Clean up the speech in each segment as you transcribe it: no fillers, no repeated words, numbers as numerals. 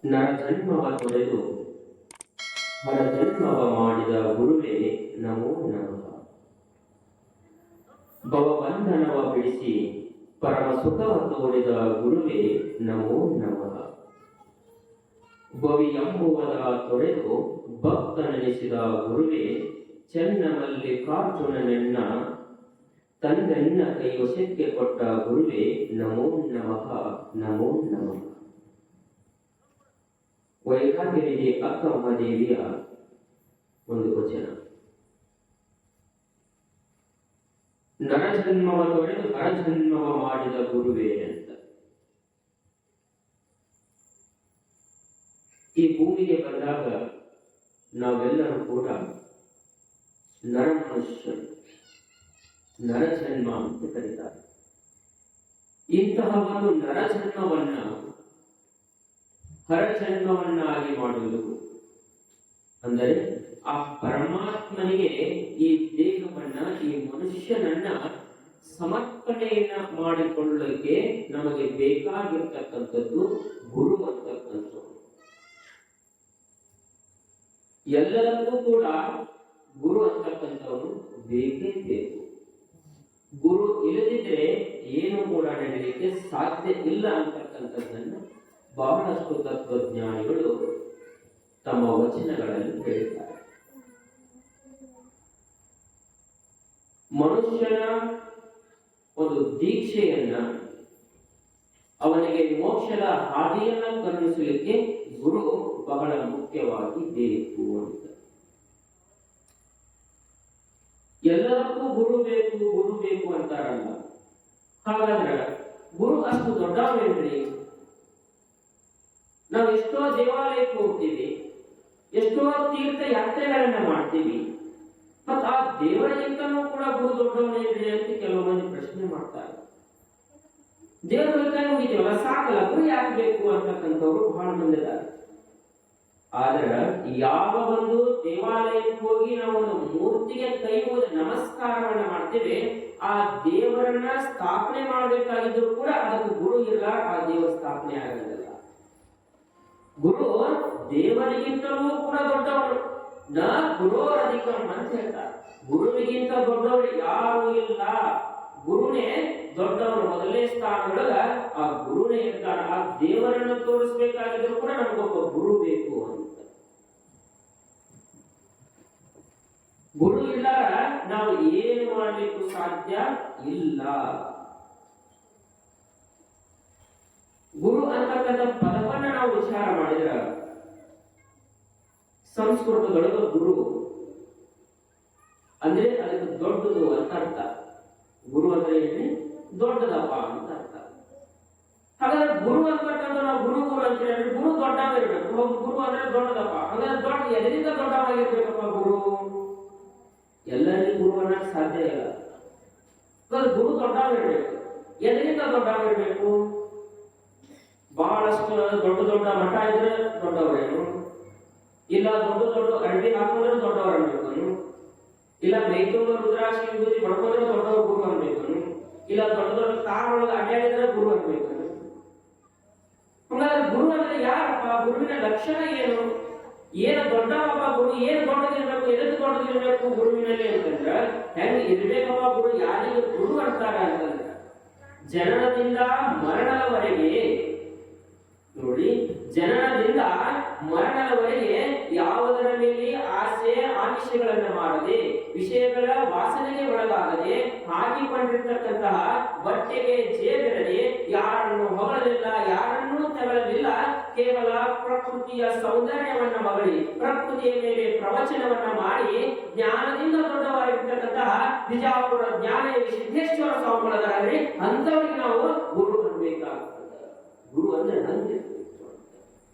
ನರಜನ್ಮವ ತೊರೆದು ಹರಜನ್ಮವ ಮಾಡಿದ ಗುರುವೇ ನಮೋ ನಮಃ. ಭವಬಂಧನವ ಬಿಡಿಸಿ ಪರಮ ಸುಖವ ತೋರಿದ ಗುರುವೇ ನಮೋ ನಮಃ. ಭವಿಯಂಬುವದ ತೊರೆದು ಭಕ್ತನೆನಿಸಿದ ಗುರುವೇ ಚೆನ್ನಮಲ್ಲಿಕಾರ್ಜುನನೆನ್ನ ತಂದೆನ್ನ ಕೈವಶಕ್ಕೆ ಕೊಟ್ಟ ಗುರುವೇ ನಮೋ ನಮಃ ನಮೋ ನಮಃ. ವೈರಾಗ್ಯನಿಧಿ ಅಕ್ಕ ಮಹಾದೇವಿಯ ಒಂದು ವಚನ. ನರಜನ್ಮವ ತೊರೆದು ಹರಜನ್ಮವ ಮಾಡಿದ ಗುರುವೇ ಅಂತ. ಈ ಭೂಮಿಗೆ ಬಂದಾಗ ನಾವೆಲ್ಲರೂ ಕೂಡ ನರಮನುಷ್ಯರು, ನರಜನ್ಮ ಅಂತ ಕರೀತಾರೆ. ಇಂತಹ ಒಂದು ನರಜನ್ಮವನ್ನ ಹರಜನ್ಮವನ್ನಾಗಿ ಮಾಡುವುದು ಅಂದರೆ ಆ ಪರಮಾತ್ಮನಿಗೆ ಈ ದೇಹವನ್ನ, ಈ ಮನುಷ್ಯನನ್ನ ಸಮರ್ಪಣೆಯನ್ನ ಮಾಡಿಕೊಳ್ಳಲಿಕ್ಕೆ ನಮಗೆ ಬೇಕಾಗಿರ್ತಕ್ಕಂಥದ್ದು ಗುರು ಅಂತಕ್ಕಂಥದ್ದು. ಎಲ್ಲರಿಗೂ ಕೂಡ ಗುರು ಅಂತಕ್ಕಂಥವನು ಬೇಕೇ ಬೇಕು. ಗುರು ಇಲ್ಲದಿದ್ರೆ ಏನು ಕೂಡ ನಡೆಯಲಿಕ್ಕೆ ಸಾಧ್ಯ ಇಲ್ಲ ಅಂತಕ್ಕಂಥದ್ದನ್ನು ಬಹಳಷ್ಟು ತತ್ವಜ್ಞಾನಿಗಳು ತಮ್ಮ ವಚನಗಳಲ್ಲಿ ಹೇಳಿದ್ದಾರೆ. ಮನುಷ್ಯನ ಒಂದು ದೀಕ್ಷೆಯನ್ನ, ಅವನಿಗೆ ಮೋಕ್ಷದ ಹಾದಿಯನ್ನ ಕರುಣಿಸಲಿಕ್ಕೆ ಗುರು ಬಹಳ ಮುಖ್ಯವಾಗಿ ಬೇಕು ಅಂತ. ಎಲ್ಲದಕ್ಕೂ ಗುರು ಬೇಕು ಗುರು ಬೇಕು ಅಂತಾರಲ್ಲ. ಹಾಗಾದ್ರೆ ಗುರು ಅಷ್ಟು ದೊಡ್ಡವೇನ್ರಿ? ನಾವು ಎಷ್ಟೋ ದೇವಾಲಯಕ್ಕೆ ಹೋಗ್ತೀವಿ, ಎಷ್ಟೋ ತೀರ್ಥ ಯಾತ್ರೆಗಳನ್ನ ಮಾಡ್ತೀವಿ, ಮತ್ತ ಆ ದೇವರಿಗಿಂತನೂ ಕೂಡ ಗುರು ದೊಡ್ಡವನೇನ್ರಿ ಅಂತ ಕೆಲವು ಮಂದಿ ಪ್ರಶ್ನೆ ಮಾಡ್ತಾರೆ. ದೇವರ ಹೇಳ್ತಾನೆ ಹೋಗಿದ್ದೀವಲ್ಲ, ಸಾಕಲ್ಲ, ಗುರು ಯಾಕೆ ಬೇಕು ಅಂತಕ್ಕಂಥವ್ರು ಬಹಳ ಮಂದಿ ಇದ್ದಾರೆ. ಆದ್ರೆ ಯಾವ ಒಂದು ದೇವಾಲಯಕ್ಕೆ ಹೋಗಿ ನಾವು ಒಂದು ಮೂರ್ತಿಗೆ ಕೈ ಮುಗಿದು ನಮಸ್ಕಾರವನ್ನ ಮಾಡ್ತೇವೆ, ಆ ದೇವರನ್ನ ಸ್ಥಾಪನೆ ಮಾಡಬೇಕಾಗಿದ್ರು ಕೂಡ ಅದಕ್ಕೆ ಗುರು ಇಲ್ಲ, ಆ ದೇವರ ಸ್ಥಾಪನೆ ಆಗೋದಿಲ್ಲ. ಗುರು ದೇವರಿಗಿಂತಲೂ ಕೂಡ ದೊಡ್ಡವರು. ನ ಗುರೋರಧಿಕಂ ಅಂತ ಹೇಳ್ತಾರೆ. ಗುರುವಿಗಿಂತ ದೊಡ್ಡವರು ಯಾರು ಇಲ್ಲ. ಗುರುನೇ ದೊಡ್ಡವರು. ಮೊದಲನೇ ಸ್ಥಾನದೊಳಗ ಆ ಗುರುನೇ ಇರ್ತಾನೆ. ಆ ದೇವರನ್ನು ತೋರಿಸ್ಬೇಕಾಗಿದ್ರು ಕೂಡ ನಮಗೊಬ್ಬ ಗುರು ಬೇಕು ಅಂತ. ಗುರು ಇಲ್ಲಾರ ನಾವು ಏನು ಮಾಡಲಿಕ್ಕೂ ಸಾಧ್ಯ ಇಲ್ಲ. ಗುರು ಅಂತಕ್ಕಂಥ ಪದವನ್ನ ನಾವು ವಿಚಾರ ಮಾಡಿದ್ರ ಸಂಸ್ಕೃತದೊಳಗ ಗುರು ಅಂದ್ರೆ ಅದಕ್ಕೆ ದೊಡ್ಡದು ಅಂತ ಅರ್ಥ. ಗುರು ಅಂದ್ರೆ ಏನ್ರಿ? ದೊಡ್ಡದಪ್ಪ ಅಂತ ಅರ್ಥ. ಹಾಗಾದ್ರೆ ಗುರು ಅಂತಕ್ಕಂಥ ನಾವು ಗುರು ಗುರು ಅಂತ ಹೇಳಿದ್ರೆ ಗುರು ದೊಡ್ಡವಾಗಿರ್ಬೇಕು. ಗುರು ಅಂದ್ರೆ ದೊಡ್ಡದಪ್ಪ. ಹಾಗಾದ್ರೆ ದೊಡ್ಡ ಎದರಿಂದ ದೊಡ್ಡವಾಗಿರ್ಬೇಕಪ್ಪ ಗುರು? ಎಲ್ಲರಿಗೂ ಗುರು ಅನ್ನಕ್ ಸಾಧ್ಯ ಇಲ್ಲ. ಗುರು ದೊಡ್ಡವಿರ್ಬೇಕು. ಎದರಿಂದ ದೊಡ್ಡವಿರ್ಬೇಕು? ಬಹಳಷ್ಟು ದೊಡ್ಡ ದೊಡ್ಡ ಮಠ ಇದ್ರೆ ದೊಡ್ಡವರೇನು, ಇಲ್ಲ ದೊಡ್ಡ ದೊಡ್ಡ ಅರಬಿ ಹಾಕಿದ್ರೆ ದೊಡ್ಡವರು ಅನ್ಬೇಕು, ಇಲ್ಲ ಮೈತುಂಬ ರುದ್ರಾಕ್ಷಿ ವಿಭೂತಿ ಬಡ್ಕೊಂಡ್ರೆ ದೊಡ್ಡವರು ಗುರು ಅನ್ಬೇಕು, ಇಲ್ಲ ದೊಡ್ಡ ದೊಡ್ಡ ಕಾರ್ ಒಳಗೆ ಅಡ್ಡಾಡಿದ್ರೆ ಗುರು ಅನ್ಬೇಕು. ಹಾಗಾದ್ರೆ ಗುರು ಅಂದ್ರೆ ಯಾರಪ್ಪ? ಗುರುವಿನ ಲಕ್ಷಣ ಏನು? ಏನು ದೊಡ್ಡವಪ್ಪ ಗುರು? ಏನು ದೊಡ್ಡದಿರ್ಬೇಕು? ಎದಕ್ಕೆ ದೊಡ್ಡದಿರ್ಬೇಕು ಗುರುವಿನಲ್ಲಿ ಅಂತಂದ್ರೆ ಹೆಂಗ್ ಇರ್ಬೇಕಪ್ಪ ಗುರು? ಯಾರಿಗೆ ಗುರು ಅಂತಾರ ಅಂತಂದ್ರೆ ಜನನದಿಂದ ಮರಣದವರೆಗೆ ನೋಡಿ, ಜನನದಿಂದ ಮರಣದವರೆಗೆ ಯಾವುದರ ಮೇಲೆ ಆಸೆ ಆಮಿಷಗಳನ್ನ ಮಾಡದೆ, ವಿಷಯಗಳ ವಾಸನೆಗೆ ಒಳಗಾಗದೆ, ಹಾಕಿಕೊಂಡಿರ್ತಕ್ಕಂತಹ ಬಟ್ಟೆಗೆ ಜೇಬಿರದೆ, ಯಾರನ್ನು ಹೊಗಳಲಿಲ್ಲ, ಯಾರನ್ನೂ ತೆಗಳಲಿಲ್ಲ, ಕೇವಲ ಪ್ರಕೃತಿಯ ಸೌಂದರ್ಯವನ್ನ ಮಗಳಿ ಪ್ರಕೃತಿಯ ಮೇಲೆ ಪ್ರವಚನವನ್ನ ಮಾಡಿ ಜ್ಞಾನದಿಂದ ದೊಡ್ಡವಾಗಿರ್ತಕ್ಕಂತಹ ಬಿಜಾಪುರ ಜ್ಞಾನಯೋಗಿ ಸಿದ್ದೇಶ್ವರ ಸ್ವಾಮಿಗಳಾದ್ರೆ ಅಂತವರಿಗೆ ನಾವು ಗುರು ಅನ್ನಬೇಕಾಗ್ತದೆ. ಗುರು ಅಂದ್ರೆ ನಂಗೆ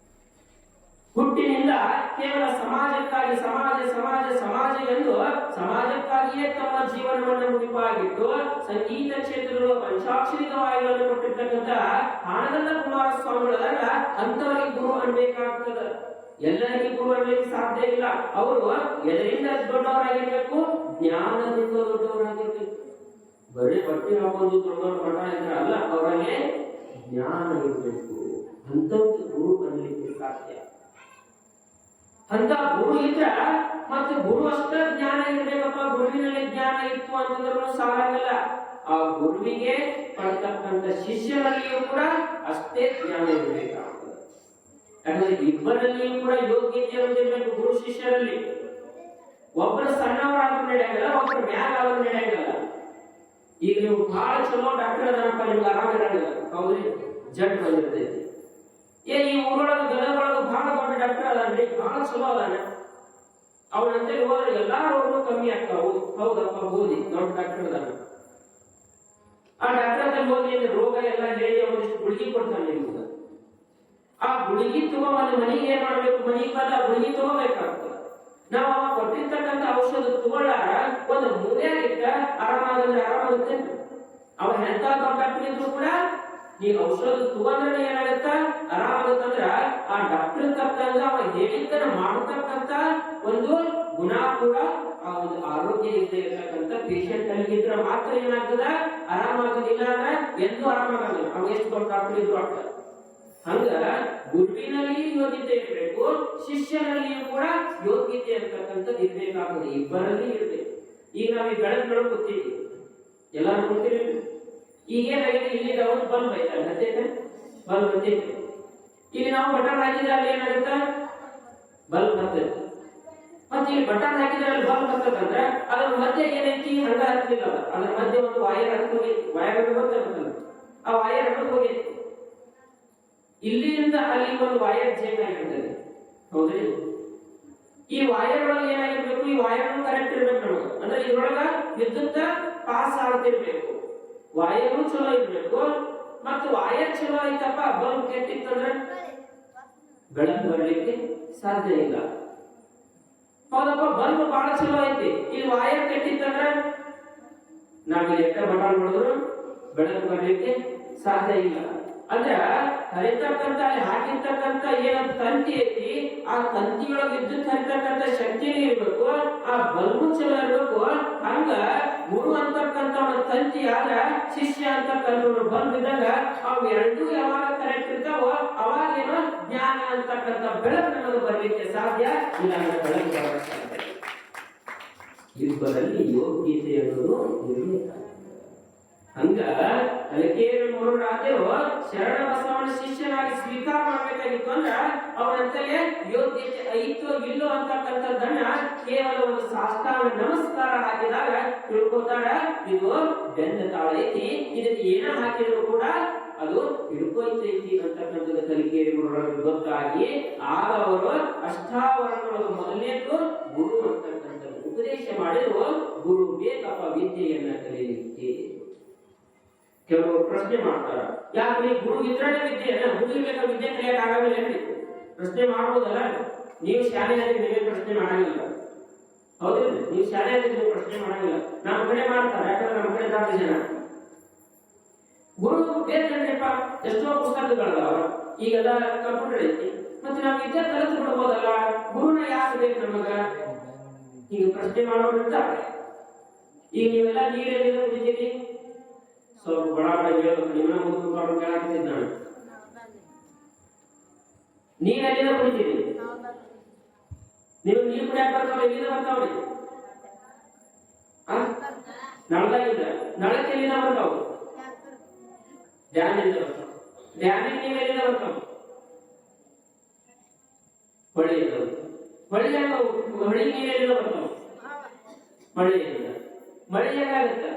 ಹುಟ್ಟಿನಿಂದ ಕೇವಲ ಸಮಾಜಕ್ಕಾಗಿ ಸಮಾಜ ಸಮಾಜ ಸಮಾಜ ಎಂದು ಸಮಾಜಕ್ಕಾಗಿಯೇ ತಮ್ಮ ಜೀವನವನ್ನು ಮುಡಿಪಾಗಿಟ್ಟು ಸಂಗೀತ ಕ್ಷೇತ್ರಗಳು ಪಂಚಾಕ್ಷರಿ ವಾಯುಗಳನ್ನು ಕೊಟ್ಟಿರ್ತಕ್ಕಂಥ ಆನಂದ ಕುಮಾರಸ್ವಾಮಿಗಳಾಗ ಅಂತವರಿಗೆ ಗುರು ಅನ್ಬೇಕಾಗ್ತದೆ. ಎಲ್ಲರಿಗೂ ಗುರು ಅನ್ಲಿಕ್ಕೆ ಸಾಧ್ಯ ಇಲ್ಲ. ಅವರು ಎದರಿಂದ ದೊಡ್ಡವರಾಗಿರ್ಬೇಕು? ಜ್ಞಾನದಿಂದ ದೊಡ್ಡವರಾಗಿರ್ಬೇಕು. ಬರೀ ಬಟ್ಟೆ ಹಾಕೊಂಡು ದೊಡ್ಡವರು ಮಠ ಇದ್ರೆ ಅಲ್ಲ, ಅವರಲ್ಲಿ ಜ್ಞಾನ ಇರಬೇಕು. ಅಂತವ್ರಿಗೆ ಗುರು ಅನ್ಲಿಕ್ಕೆ ಸಾಧ್ಯ. ಅಂತ ಗುರು ಇದ್ರ ಮತ್ತೆ ಗುರು ಅಷ್ಟ ಜ್ಞಾನ ಇರ್ಬೇಕಪ್ಪ, ಗುರುವಿನಲ್ಲಿ ಜ್ಞಾನ ಇತ್ತು ಅಂತಂದ್ರೂ ಸಾಲಾಗಲ್ಲ. ಆ ಗುರುವಿಗೆ ಪಡ್ತಕ್ಕಂಥ ಶಿಷ್ಯನಲ್ಲಿಯೂ ಕೂಡ ಅಷ್ಟೇ ಜ್ಞಾನ ಇರಬೇಕಾಗ್ತದೆ. ಯಾಕಂದ್ರೆ ಇಬ್ಬರಲ್ಲಿಯೂ ಕೂಡ ಯೋಗ್ಯತೆ ಅನ್ನೋದಿರ್ಬೇಕು. ಗುರು ಶಿಷ್ಯರಲ್ಲಿ ಒಬ್ಬರು ಸಣ್ಣವರಾದ್ರೂ ನಡೆಯಂಗಿಲ್ಲ, ಒಬ್ಬರು ಮ್ಯಾಗ ಆದ್ರೂ ನಡೆಯಂಗಿಲ್ಲ. ಈಗ ನೀವು ಬಹಳ ಚಲೋ ಡಾಕ್ಟರ್ ಅದನಪ್ಪ, ನಿಮ್ಗೆ ಆರಾಮ ಇರಂಗಿಲ್ಲ, ಹೌದ್ರಿ, ಜಡ್ ಬಂದಿರ್ತೈತಿ. ಈ ಊರೊಳಗ ಗದಗೊಳಗ ಬಹಳ ದೊಡ್ಡ ಡಾಕ್ಟರ್ ಅದಾನ್ರಿ, ಬಹಳ ಚಲೋ ಅದಾನ, ಅವನಂತೇಳಿ ಹೋದ್ರೆ ಎಲ್ಲಾ ರೋಗಗಳು ಕಮ್ಮಿ ಆಗ್ತಾವು. ಹೌದಪ್ಪ, ಓದಿ ದೊಡ್ಡ ಡಾಕ್ಟರ್ ಅದಾನ. ಆ ಡಾಕ್ಟರ್ ಹತ್ರ ಹೋಗಿ ರೋಗ ಎಲ್ಲ ಹೇಳಿ ಒಂದಿಷ್ಟು ಗುಳಿಗೆ ಕೊಡ್ತಾನೆ ನಿಮ್ಗೆ. ಆ ಗುಳಿಗೆ ತಗೊಂಡು ಮನೆಗೆ ಏನ್ ಮಾಡ್ಬೇಕು, ಮನೆಗೆ ಬಂದ ಗುಳಿಗೆ ತಗೋಬೇಕಾಗ್ತದೆ. ನಾವು ಕೊಟ್ಟಿರ್ತಕ್ಕಂಥ ಔಷಧ ತಗೊಳ್ಳಾರ ಒಂದು ಮೂಲೆಯಾಗಿಟ್ಟ ಆರಾಮಾಗಂದ್ರೆ ಆರಾಮಾಗುತ್ತೆ. ಅವ ಎಂತ ದೊಡ್ಡ ಡಾಕ್ಟರ್ ಇದ್ರು ಕೂಡ ನೀ ಔಷಧ ತಗೊಂಡ್ರೆ ಏನಾಗತ್ತ, ಆರಾಮಾಗತ್ತಂದ್ರ ಆ ಡಾಕ್ಟರ್ ತಕ್ಕಂಗ ಅವ ಹೇಳಿದ್ದನ್ನ ಮಾಡತಕ್ಕಂತ ಒಂದು ಗುಣ ಕೂಡ ಆ ಒಂದು ಆರೋಗ್ಯ ಇದ್ದೇ ಇರ್ತಕ್ಕಂಥ ಪೇಷಂಟ್ ಅಲ್ಲಿದ್ರೆ ಮಾತ್ರ ಏನಾಗ್ತದ, ಆರಾಮಾಗೋದಿಲ್ಲ ಅಂದ್ರೆ ಎಂದೂ ಆರಾಮಾಗಲ್ಲ. ಅವ ಎಷ್ಟು ದೊಡ್ಡ ಡಾಕ್ಟರ್ ಇದ್ರು ಆಗ್ತದೆ. ಹಂಗ ಗುರುವಿನಲ್ಲಿ ಯೋಗ್ಯತೆ ಇರಬೇಕು, ಶಿಷ್ಯನಲ್ಲಿಯೂ ಕೂಡ ಯೋಗ್ಯತೆ ಅಂತಕ್ಕಂಥದ್ದು ಇರ್ಬೇಕಾಗ್ತದೆ. ಇಬ್ಬರಲ್ಲಿ ಇರ್ಬೇಕು. ಈಗ ನಾವು ಈ ಬೆಳಗ್ಗೆ ಗೊತ್ತೀವಿ, ಎಲ್ಲಾರು ಗೊತ್ತಿರಿ. ಈಗೇನಾಗಿದೆ, ಇಲ್ಲಿ ಒಂದು ಬಲ್ಬ್ ಐತಲ್ಲ, ಹತ್ತೈತೆ ಬಲ್ಬ್ ಹತ್ತೈತೆ. ಇಲ್ಲಿ ನಾವು ಬಟನ್ ಹಾಕಿದ್ರೆ ಅಲ್ಲಿ ಏನಾಗುತ್ತೆ, ಬಲ್ಬ್ ಹತ್ತೈತೆ. ಮತ್ತೆ ಇಲ್ಲಿ ಬಟನ್ ಹಾಕಿದ್ರೆ ಅಲ್ಲಿ ಬಲ್ಬ್ ಹತ್ತದಂದ್ರೆ ಅದ್ರ ಮಧ್ಯೆ ಏನೈತಿ, ಹಂಗ ಹತ್ತಲಿಲ್ಲ, ಅದ್ರ ಮಧ್ಯೆ ಒಂದು ವಾಯರ್ ಹತ್ತು ಹೋಗೈತಿ. ವಾಯರ್ ಗೊತ್ತಾಗುತ್ತಲ್ಲ, ಆ ವಾಯರ್ ಹತ್ತು ಹೋಗೈತಿ. ಇಲ್ಲಿಂದ ಅಲ್ಲಿ ಒಂದು ವಾಯರ್ ಚೇಂಜ್ ಆಗಿರ್ತದೆ, ಹೌದ್ರಿ. ಈ ವಾಯರ್ ಒಳಗೆ ಏನಾಗಿರ್ಬೇಕು, ಈ ವಾಯರ್ ಕರೆಕ್ಟ್ ಇರ್ಬೇಕು ನಮಗೆ. ಅಂದ್ರೆ ಇದ್ರೊಳಗ ವಿದ್ಯುತ್ ಪಾಸ್ ಆಗ್ತಿರ್ಬೇಕು, ವಾಯರ್ ಚಲೋ ಇರ್ಬೇಕು. ಮತ್ತು ವಾಯರ್ ಚಲೋ ಐತಪ್ಪ, ಬಲ್ಬ್ ಕೆಟ್ಟಿತ್ತಂದ್ರೆ ಬೆಳಕು ಬರ್ಲಿಕ್ಕೆ ಸಾಧ್ಯ ಇಲ್ಲ. ಹೌದಪ್ಪ, ಬಲ್ಬ್ ಬಹಳ ಚಲೋ ಐತಿ, ಇಲ್ಲಿ ವಾಯರ್ ಕೆಟ್ಟಿತ್ತಂದ್ರೆ ನಾವಿಲ್ಲಿ ಎಷ್ಟ ಬಟನ್ ಮಾಡಿದ್ರು ಬೆಳಕು ಬರ್ಲಿಕ್ಕೆ ಸಾಧ್ಯ ಇಲ್ಲ. ಅಂದ್ರ ಹರಿತಕ್ಕಂತ ಅಲ್ಲಿ ಹಾಕಿರ್ತಕ್ಕಂತ ಏನ ತಂತಿ ಐತಿ, ಆ ತಂತಿಯೊಳಗೆ ವಿದ್ಯುತ್ ಹರಿತಕ್ಕಂತ ಶಕ್ತಿನೇ ಇರ್ಬೇಕು, ಆ ಬಲ್ಬು ಚಲೋ ಇರ್ಬೇಕು. ಹಂಗ ಗುರು ಅಂತಕ್ಕಂತ ಒಂದು ತಂತಿ ಆದ್ರ ಶಿಷ್ಯ ಅಂತಕ್ಕಂಥ ಬಲ್ಬ್ ಇದ್ದಾಗ ಅವು ಎರಡೂ ಯಾವಾಗ ಕರೆಕ್ಟ್ ಇರ್ತಾವೋ ಅವಾಗ ಏನೋ ಜ್ಞಾನ ಅಂತಕ್ಕಂಥ ಬೆಳಕು ನಮಗೆ ಬರ್ಲಿಕ್ಕೆ ಸಾಧ್ಯ ಇಲ್ಲ. ಬೆಳಕು ಬರಲಿಕ್ಕೆ ಸಾಧ್ಯ. ಇಬ್ಬರಲ್ಲಿ ಯೋಗ್ಯತೆ ಅನ್ನೋದು ಇರಬೇಕಾಗ್ತದೆ. ಹಂಗ ಕಲಿಕೇರಿ ಮೂರರಾದೇವ ಶರಣ ಬಸವನ ಶಿಷ್ಯನಾಗಿ ಸ್ವೀಕಾರ ಮಾಡಬೇಕಾಗಿತ್ತು ಅಂದ್ರ ಅವನಂತಲೇ ಯೋಗ್ಯತೆ ಐತೋ ಇಲ್ಲೋ ಅಂತಕ್ಕಂಥದ್ದನ್ನ ಕೇವಲ ಒಂದು ಸಾಷ್ಟಾಂಗ ನಮಸ್ಕಾರ ಹಾಕಿದಾಗ ತಿಳ್ಕೊತಾರ, ಇದು ಬೆಂದ ತಾಳ ಐತಿ, ಇದಕ್ಕೆ ಏನ ಹಾಕಿದ್ರು ಕೂಡ ಅದು ಹಿಡ್ಕೊಯ್ತೈತಿ ಅಂತಕ್ಕಂಥದ್ದು ಕಲಿಕೇರಿ ಮೂರರಲ್ಲಿ ಗೊತ್ತಾಗಿ ಆಗ ಅವರು ಅಷ್ಟಾವರಣಗಳು ಮೊದಲನೇದು ಗುರು ಅಂತಕ್ಕಂಥದ್ದು ಉಪದೇಶ ಮಾಡಿದ್ರು. ಗುರು ಬೇಕಪ್ಪ ವಿದ್ಯೆಯನ್ನ ಕಲಿಯಲಿಕ್ಕೆ. ಕೆಲವರು ಪ್ರಶ್ನೆ ಮಾಡ್ತಾರ, ಯಾಕೆ ಗುರು ಇದ್ರೇ ವಿದ್ಯೆ, ಗುರು ಬೇಕಾ ವಿದ್ಯೆ ಕಲಿಯಕ್ ಆಗಲ್ಲ? ಪ್ರಶ್ನೆ ಮಾಡ್ಬೋದಲ್ಲ. ನೀವು ಶಾಲೆ ನಿಮಗೆ ಪ್ರಶ್ನೆ ಮಾಡಂಗಿಲ್ಲ, ಹೌದಿಲ್ಲ? ನೀವು ಶಾಲೆ ನೀವು ಪ್ರಶ್ನೆ ಮಾಡಂಗಿಲ್ಲ. ನಮ್ಮ ಕಡೆ ಮಾಡ್ತಾರೆ, ಯಾಕಂದ್ರೆ ನಮ್ಮ ಕಡೆ ಜಾಸ್ತಿ ಜನ ಗುರು ಬೇಕಂದ್ರಪ್ಪ. ಎಷ್ಟೋ ಪುಸ್ತಕಗಳದಾವ, ಈಗೆಲ್ಲ ಕಂಪ್ಯೂಟರ್ ಐತಿ, ಮತ್ತೆ ನಾವು ವಿದ್ಯೆ ಕಲಿತು ಬಿಡ್ಬೋದಲ್ಲ, ಗುರುನ ಯಾಕೆ ಬೇಕು ನಮಗ? ಈಗ ಪ್ರಶ್ನೆ ಮಾಡೋರಿರ್ತಾರೆ. ಈಗ ನೀವೆಲ್ಲ ನೀರೆಲ್ಲ ಕುಡಿತೀರಿ, ಸ್ವಲ್ಪ ಬಡ ನೀವೆಲ್ಲ ಮುಗಿದು ಕೇಳಾಕ್ತಿದ್ದ ನಾನು, ನೀರೆಲ್ಲ ಕುಡಿತೀರಿ, ನೀವು ನೀರು ಕುಡಿಯಾಕ ಬರ್ತಾವ, ಎಲ್ಲಿಂದ ಬರ್ತಾವ್ರಿ? ನಳದಾಗಿಂದ. ನಳಕ್ಕೆ ಎಲ್ಲಿಂದ ಬರ್ತಾವ? ಡ್ಯಾಮಿಂದ ಬರ್ತಾವ. ಡ್ಯಾಮಿನ ನೀರು ಎಲ್ಲಿಂದ ಬರ್ತಾವ? ಹೊಳೆಯಿಂದ. ಹೊಳಿ ನೀರು ಎಲ್ಲಿಂದ ಬರ್ತಾವ? ಮಳೆಯಿಂದ. ಮಳೆ ಹೇಗಾಗುತ್ತೆ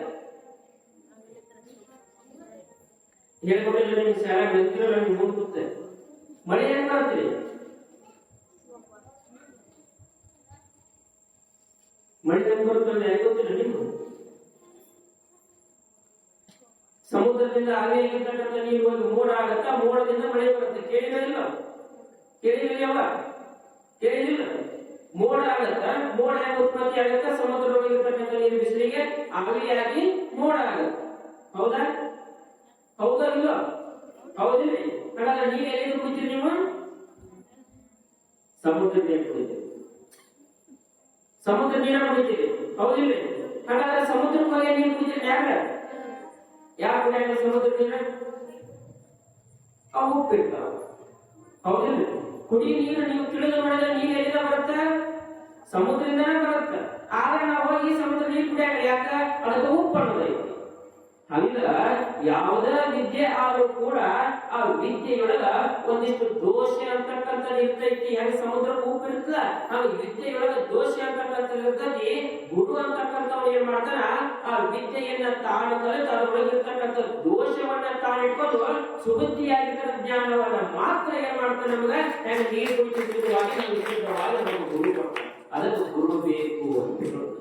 ಹೇಳ್ಕೊಟ್ಟಿಲ್ಲ ನಿಮ್ಗೆ, ಶಾಲೆ ಗೊತ್ತಿರಲ್ಲ, ನಿಮ್ಗೆ ಮುಂದೆ ಕೂತೆ. ಮಳೆ ಹೆಂಗ್ ಬರುತ್ತೆ? ಮಳೆ ಹೆಂಗ್ ಬರುತ್ತೆ ಯಾಕೆ ಗೊತ್ತಿಲ್ಲ ನಿಮ್ಗೆ? ಸಮುದ್ರದಿಂದ ಆಗಿರ್ತಕ್ಕಂಥ ನೀರು ಹೋಗಿ ಮೋಡ ಆಗತ್ತಾ, ಮೋಡದಿಂದ ಮಳೆ ಬರುತ್ತೆ. ಕೇಳಿಲ್ಲ? ಕೇಳಿಲ್ಲ? ಕೇಳಿಲ್ಲ? ಮೋಡ ಆಗತ್ತ, ಮೋಡ ಹೆಂಗ್ ಉತ್ಪತ್ತಿ ಆಗತ್ತ? ಸಮುದ್ರದೊಳಗಿರ್ತಕ್ಕಂಥ ನೀರು ಬಿಸಿಲಿಗೆ ಆವಿಯಾಗಿ ಮೋಡ ಆಗತ್ತ. ಹೌದಾ? ಹೌದಾ ಇಲ್ಲ? ಹೌದಿಲ್ಲ? ಹಾಗಾದ್ರೆ ನೀರು ಎಲ್ಲಿಂದ ಕುಡಿತೀರಿ ನೀವು? ಸಮುದ್ರ ನೀರು ಕುಡಿತೀರಿ, ಸಮುದ್ರ ನೀರ ಕುಡಿತೀರಿ, ಹೌದಿಲ್ಲ? ಹಾಗಾದ್ರೆ ಸಮುದ್ರಕ್ಕೆ ಹೋಗಿ ನೀರು ಕುಡಿತೀರಿ ಯಾಕೆ? ಯಾಕೆ ಕುಡಿಯಾಕ ಸಮುದ್ರ ನೀರ? ಅವು ಉಪ್ಪಿರ್ತಾವ, ಹೌದಿಲ್ಲ? ಕುಡಿ ನೀರು ನೀವು ತಿಳಿದು ಮಾಡಿದ್ರೆ ನೀರು ಎಲ್ಲಿಂದ ಬರುತ್ತೆ? ಸಮುದ್ರದಿಂದನೇ ಬರುತ್ತೆ. ಆದ್ರೆ ನಾವು ಹೋಗಿ ಸಮುದ್ರ ನೀರು ಕುಡಿಯಾಕ ಯಾಕ? ಅದಕ್ಕೆ ಉಪ್ಪು ಅನ್ನೋದೈತಿ. ಹಂಗ ಯಾವುದೇ ವಿದ್ಯೆ ಆದ್ರೂ ಕೂಡ ಆ ವಿದ್ಯೆಯೊಳಗ ಒಂದಿಷ್ಟು ದೋಷ ಅಂತಕ್ಕಂಥ ಇರ್ತೈತಿ. ಹೆಂಗ ಸಮುದ್ರಕ್ಕೆ ಉಪ್ಪು ಇರ್ತದ, ಆ ವಿದ್ಯೆಯೊಳಗ ದೋಷ ಅಂತಕ್ಕಂಥ ಇರ್ತೈತಿ. ಗುರು ಅಂತಕ್ಕಂಥವ್ರು ಏನ್ ಮಾಡ್ತಾನ, ಆ ವಿದ್ಯೆಯನ್ನ ತಾನು ಕಲಿತು ಅದರೊಳಗಿರ್ತಕ್ಕಂಥ ದೋಷವನ್ನ ತಾನಿಟ್ಕೊಂಡು ಸುಬುದ್ಧಿಯಾಗಿರ್ತಕ್ಕ ಜ್ಞಾನವನ್ನ ಮಾತ್ರ ಏನ್ ಮಾಡ್ತಾನೆ ನಮ್ಗೆ ಹೆಂಗ ನೀರು ಕುಡಿಸಿದ್ವಾಗಿ ನಮ್ಗೆ ಗುರು ಕೊಡ್ತಾನೆ. ಅದಕ್ಕೆ ಗುರು ಬೇಕು ಅಂತ